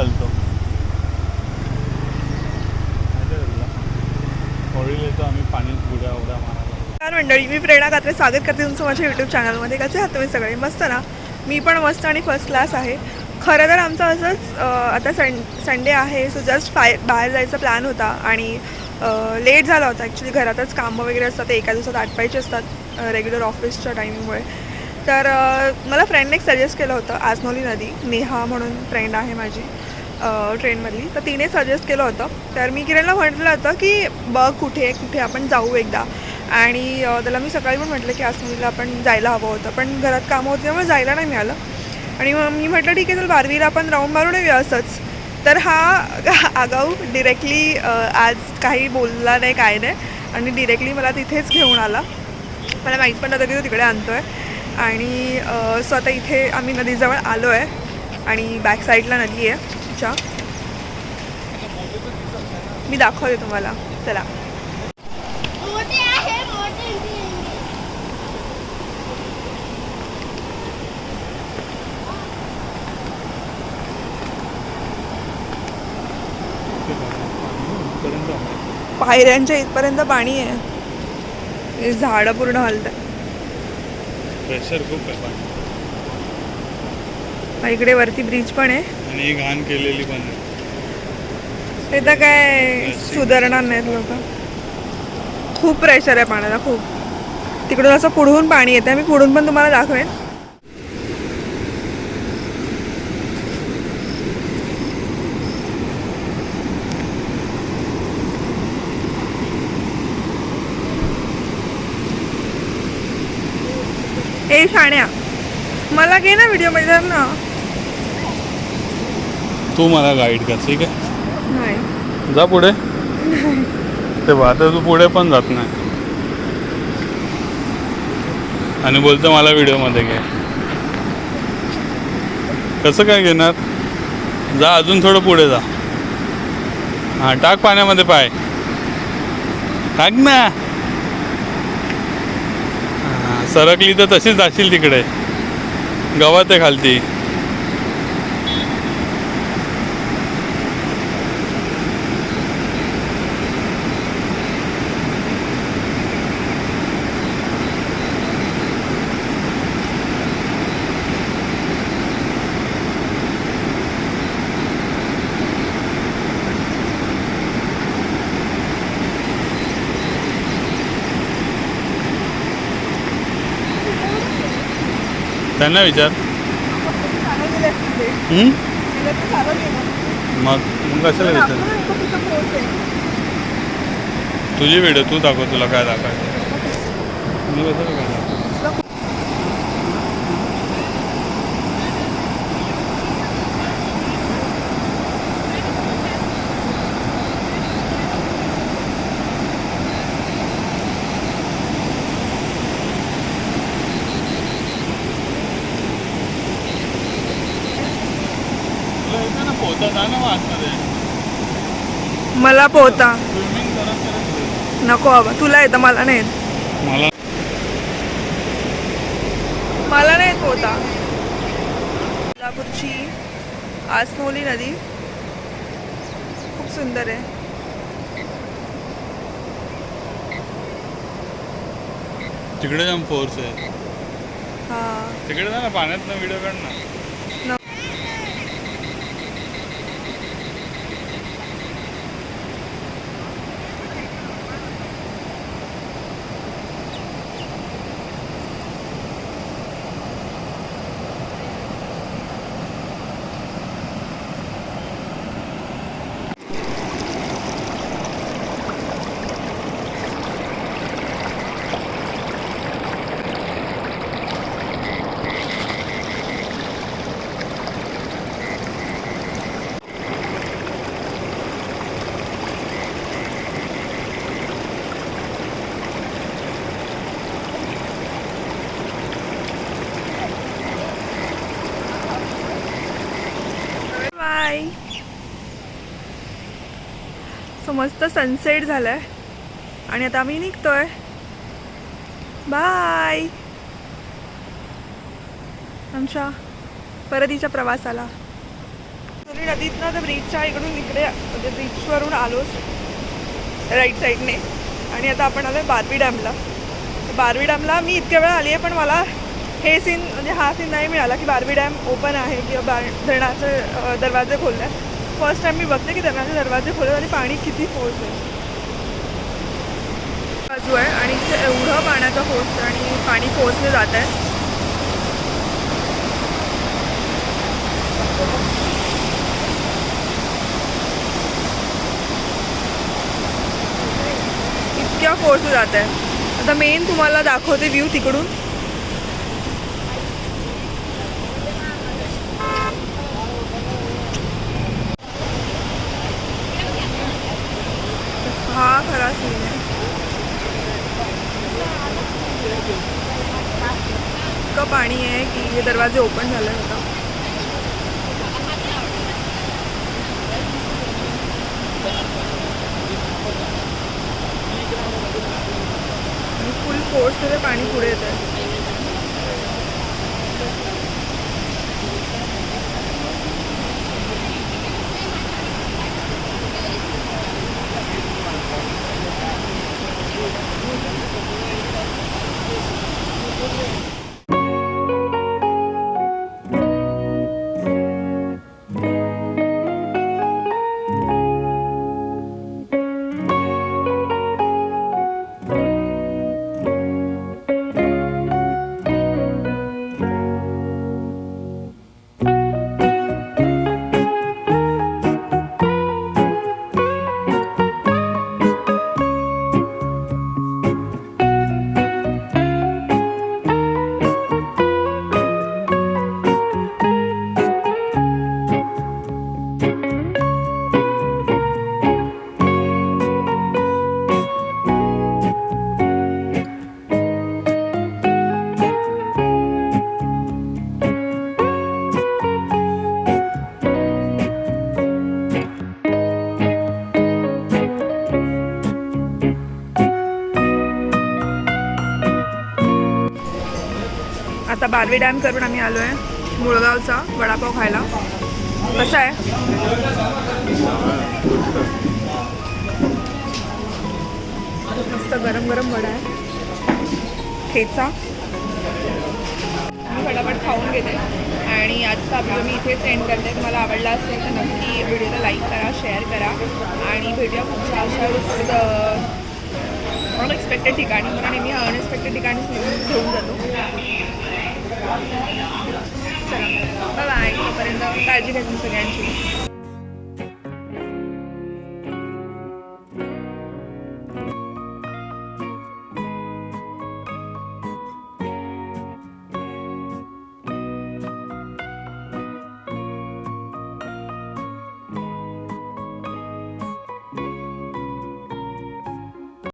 चालतो होळीला येतो आम्ही पाणीत उड्या मारायला. मंडळी, मी प्रेरणा कात्रे स्वागत करते तुमचं माझ्या यूट्यूब चॅनलमध्ये. कसे आहात तुम्ही सगळे? मस्त ना? मी पण मस्त आणि फर्स्ट क्लास आहे. खरं तर आमचं असंच आता संडे आहे, सो जस्ट बाहेर जायचा प्लॅन होता आणि लेट झाला होता. ॲक्च्युली घरातच कामं वगैरे असतात, ते एका दिवसात आटपायचे असतात रेग्युलर ऑफिसच्या टायमिंगमुळे. तर मला फ्रेंडने एक सजेस्ट केलं होतं आसनोली नदी. नेहा म्हणून फ्रेंड आहे माझी ट्रेनमधली, तर तिने सजेस्ट केलं होतं. तर मी किरणला म्हटलं होतं की बघ कुठे कुठे आपण जाऊ एकदा. आणि त्याला मी सकाळी पण म्हटलं की आसनोलीला आपण जायला हवं होतं, पण घरात कामं होती त्यामुळे जायला नाही मिळालं. आणि मग मी म्हटलं ठीक आहे, चल बारवीला आपण राऊंड मारून येऊया असंच. तर हा आगाऊ डिरेक्टली आज काही बोलला नाही, काय नाही, आणि डिरेक्टली मला तिथेच घेऊन आला. मला माहीत पण नव्हतं की तो तिकडे आणतो आहे. आणि सो आता इथे आम्ही नदीजवळ आलो आहे आणि बॅक साईडला नदी आहे तिच्या. मी दाखवते तुम्हाला, चला. पायऱ्यांच्या इथपर्यंत पाणी आहे, झाडं पूर्ण हलतात, प्रेशर खूप आहे. इकडे वरती ब्रिज पण आहे आणि घाण केलेली पण आहे. ते तर काय सुधारणार नाहीत लोक. खूप प्रेशर आहे पाण्याला, खूप. तिकडून असं पुढून पाणी येतं, मी पुढून पण तुम्हाला दाखवेन. ए शाण्या, मला घे ना व्हिडिओमध्ये ना. तू मला गाईड कर, ठीक आहे? नाही, जा पुढे. ते आता तू पुढे पण जात नाही आणि बोलतो मला व्हिडिओमध्ये घे. कसं काय घेणार? जा अजून थोडं पुढे जा. हां, टाक पाण्यामध्ये पाय, टाक ना. हां, सरकली तर तशीच जाशील तिकडे, गवत आहे खालती. त्यांना विचार. मग कशाला विचार? तुझी व्हिडिओ तू दाखव, तुला काय दाखवायचं. मी कसं काय दाखव? मला पोहता नको बाबा, तुला येतं, मला नाही येत. मला नाही येत पोहता. बदलापूरची आसनोली नदी खूप सुंदर आहे. तिकडे जाम फोर्स आहे. हां, तिकडे जा ना, पाण्यात ना व्हिडिओ काढ ना. बाय. सो मस्त सनसेट झालाय आणि आता आम्ही निघतोय. बाय. आमच्या परतीच्या प्रवासाला. आसनोली नदीतनं तर ब्रिजच्या इकडून इकडे म्हणजे ब्रिजवरून आलो राईट साईडने आणि आता आपण आलो बारवी डॅमला. बारवी डॅमला मी इतक्या वेळा आली आहे पण मला हे सीन म्हणजे हा सीन नाही मिळाला की बारवी डॅम ओपन आहे किंवा धरणाचे दरवाजे खोलले आहेत. फर्स्ट टाइम मी बघते की धरणाचे दरवाजे खोलले आणि पाणी किती फोर्स आहे बाजू आहे आणि इथे एवढं पाण्याचा फोर्स आणि पाणी फोर्सने जात आहे. इतक्या फोर्स जात आहे. आता मेन तुम्हाला दाखवते व्ह्यू तिकडून. हा खरा सीन आहे. इतकं पाणी आहे की हे दरवाजे ओपन झाले होता. आणि फुल फोर्समध्ये पाणी पुढे येत आहे. आता बारवी डॅम करून आम्ही आलो आहे मुळगावचा वडापाव खायला. कसा आहे? मस्त गरम गरम वडा आहे, ठेचा. मी फटाफट खाऊन घेते आणि आजचा व्हिडिओ मी इथेच एंड करते. तुम्हाला आवडला असेल तर नक्की व्हिडिओला लाईक करा, शेअर करा आणि भेटूया पुढच्या अशाच अनएक्सपेक्टेड ठिकाणी. मला नेहमी अनएक्सपेक्टेड ठिकाणीच घेऊन जातो. चला बाय बाय. तोपर्यंत काळजी घ्या तुम्ही सगळ्यांची.